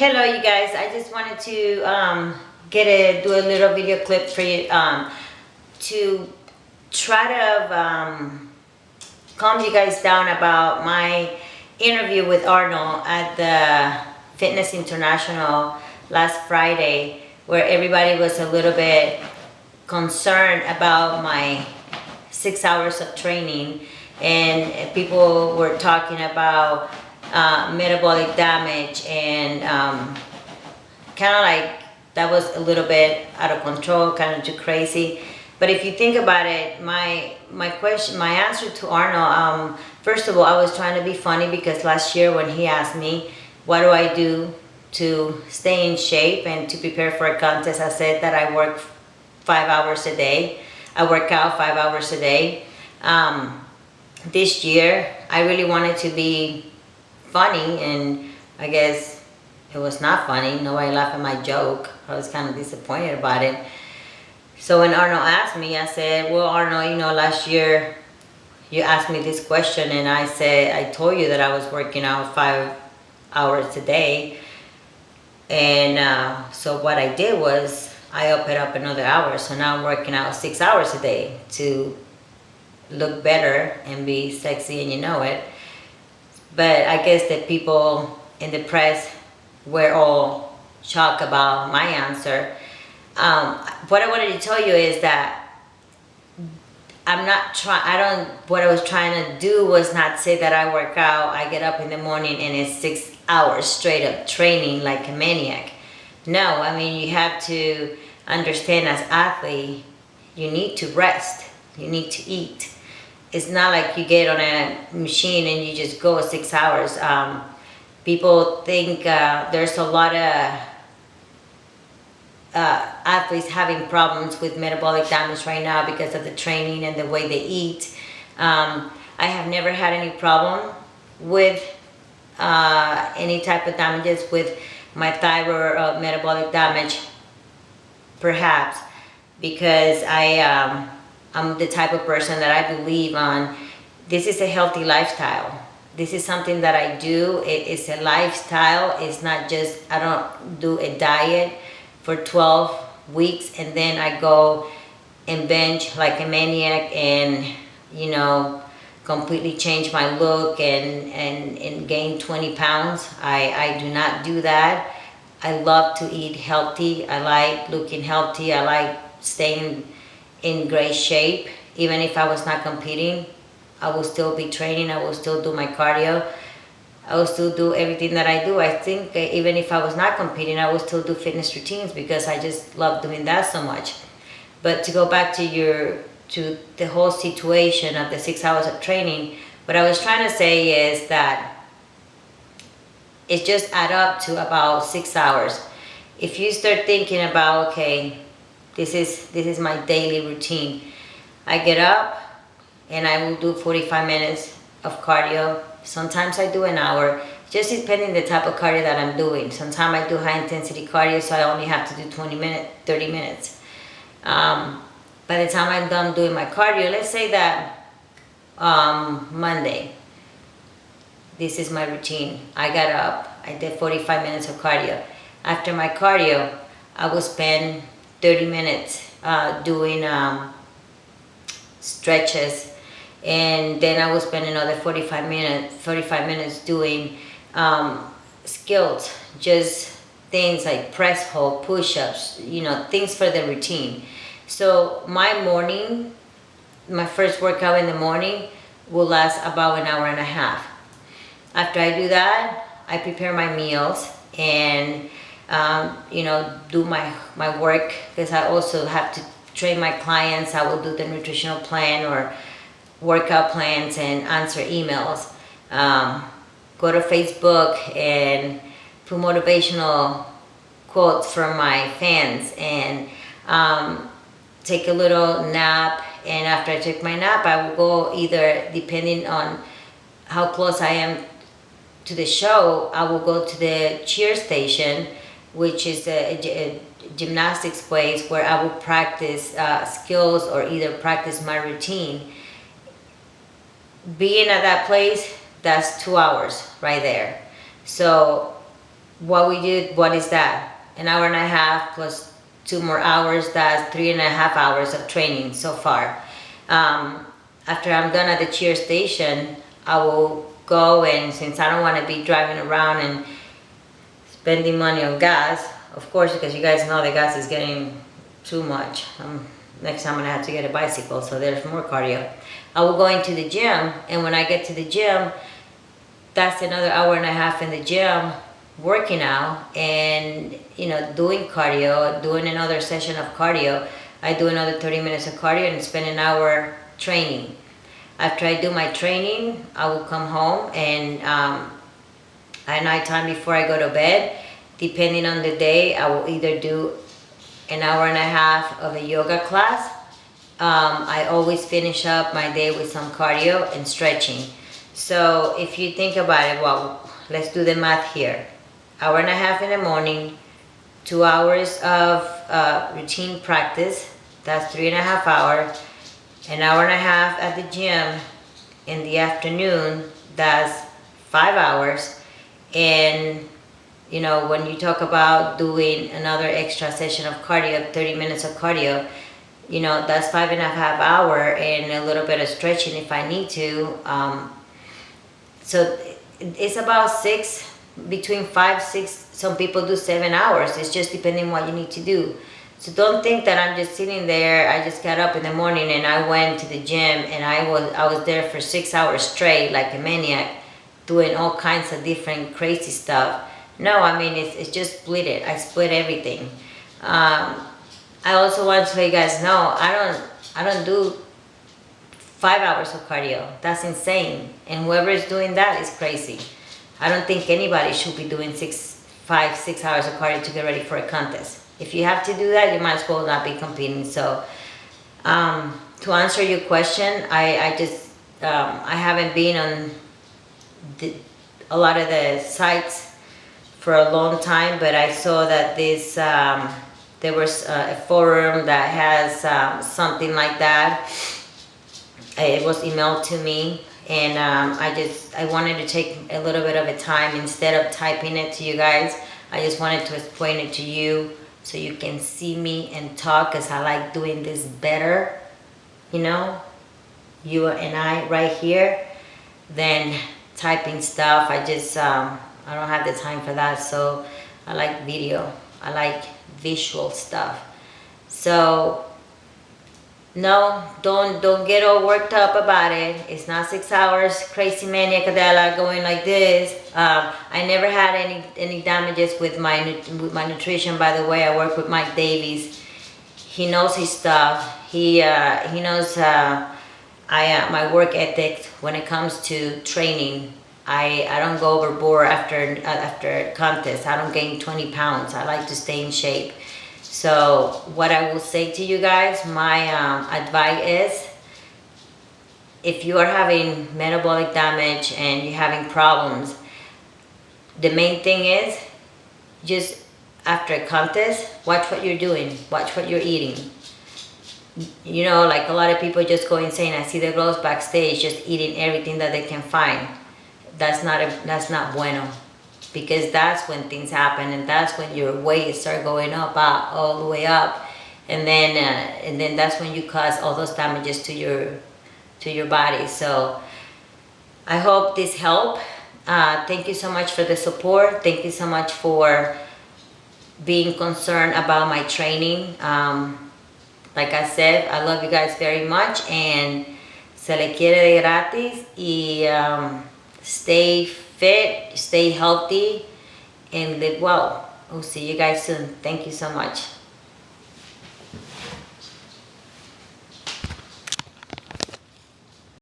Hello, you guys. I just wanted to do a little video clip for you to try to calm you guys down about my interview with Arnold at the Fitness International last Friday, where everybody was a little bit concerned about my 6 hours of training, and people were talking about metabolic damage, and kind of like that was a little bit out of control, kind of too crazy. But if you think about it, my answer to Arnold, first of all, I was trying to be funny because last year when he asked me what do I do to stay in shape and to prepare for a contest, I said that I work 5 hours a day. I work out 5 hours a day. This year I really wanted to be funny, and I guess it was not funny. Nobody laughed at my joke. I was kind of disappointed about it. So when Arnold asked me, I said, well, Arnold, last year you asked me this question, and I said, I told you that I was working out 5 hours a day. And so what I did was I upped it up another hour. So now I'm working out 6 hours a day to look better and be sexy, and you know it. But I guess that people in the press were all shocked about my answer. What I wanted to tell you is that what I was trying to do was not say that I work out, I get up in the morning and it's 6 hours straight up training like a maniac. No, I mean, you have to understand, as athlete, you need to rest, you need to eat. It's not like you get on a machine and you just go 6 hours. People think there's a lot of athletes having problems with metabolic damage right now because of the training and the way they eat. I have never had any problem with any type of damages with my thyroid or metabolic damage, perhaps because I'm the type of person that I believe on, this is a healthy lifestyle. This is something that I do. It's a lifestyle. It's not just, I don't do a diet for 12 weeks and then I go and binge like a maniac and, completely change my look and gain 20 pounds. I do not do that. I love to eat healthy. I like looking healthy. I like staying in great shape. Even if I was not competing, I will still be training. I will still do my cardio. I will still do everything that I do. I think even if I was not competing, I would still do fitness routines because I just love doing that so much. But to go back to the whole situation of the 6 hours of training, what I was trying to say is that it just add up to about 6 hours. If you start thinking about, okay, this is my daily routine. I get up and I will do 45 minutes of cardio. Sometimes I do an hour, just depending the type of cardio that I'm doing. Sometimes I do high intensity cardio, so I only have to do 20 minutes, 30 minutes. By the time I'm done doing my cardio, let's say that Monday, this is my routine. I got up, I did 45 minutes of cardio. After my cardio, I will spend 30 minutes doing stretches, and then I will spend another 45 minutes doing skills, just things like press hold, push-ups, things for the routine. So my first workout in the morning will last about an hour and a half. After I do that, I prepare my meals and do my work, because I also have to train my clients. I will do the nutritional plan or workout plans and answer emails. Go to Facebook and put motivational quotes from my fans, and take a little nap. And after I take my nap, I will go, either depending on how close I am to the show, I will go to the cheer station, which is a gymnastics place where I will practice skills or either practice my routine. Being at that place, that's 2 hours right there. So what we did, what is that? An hour and a half plus 2 more hours, that's 3.5 hours of training so far. After I'm done at the cheer station, I will go, and since I don't want to be driving around and spending money on gas, of course, because you guys know the gas is getting too much. Next time I'm gonna have to get a bicycle, so there's more cardio. I will go into the gym, and when I get to the gym, that's another hour and a half in the gym working out and, you know, doing cardio, doing another session of cardio. I do another 30 minutes of cardio and spend an hour training. After I do my training, I will come home, and at nighttime before I go to bed, depending on the day, I will either do an hour and a half of a yoga class. I always finish up my day with some cardio and stretching. So if you think about it, well, let's do the math here. Hour and a half in the morning, 2 hours of routine practice, that's 3.5 hours. An hour and a half at the gym in the afternoon, that's 5 hours. And you know, when you talk about doing another extra session of cardio, 30 minutes of cardio, you know, that's 5.5 hours and a little bit of stretching if I need to. So it's about between 5, 6, some people do 7 hours. It's just depending what you need to do. So don't think that I'm just sitting there. I just got up in the morning and I went to the gym and I was there for 6 hours straight like a maniac, doing all kinds of different crazy stuff. No, I mean, it's just split it. I split everything. I also want to let you guys know, I don't do 5 hours of cardio. That's insane. And whoever is doing that is crazy. I don't think anybody should be doing 5, 6 hours of cardio to get ready for a contest. If you have to do that, you might as well not be competing. So, to answer your question, I haven't been on a lot of the sites for a long time, but I saw that there was a forum that has something like that. It was emailed to me, and I wanted to take a little bit of a time instead of typing it to you guys. I just wanted to explain it to you so you can see me and talk, because I like doing this better, you know, you and I right here, than typing stuff. I don't have the time for that, so I like video. I like visual stuff. So no, don't get all worked up about it. It's not 6 hours, crazy maniac Adela going like this. I never had any damages with my nutrition. By the way, I work with Mike Davies. He knows his stuff. He knows my work ethic when it comes to training. I don't go overboard after contests. I don't gain 20 pounds. I like to stay in shape. So what I will say to you guys, my advice is, if you are having metabolic damage and you're having problems, the main thing is just after a contest, watch what you're doing, watch what you're eating. You know, like a lot of people just go insane. I see the girls backstage just eating everything that they can find. That's not bueno, because that's when things happen, and that's when your weight start going up, all the way up, and then that's when you cause all those damages to your body. So I hope this helped. Thank you so much for the support. Thank you so much for being concerned about my training. Like I said, I love you guys very much, and se le quiere de gratis, y stay fit, stay healthy, and live well. We'll see you guys soon. Thank you so much.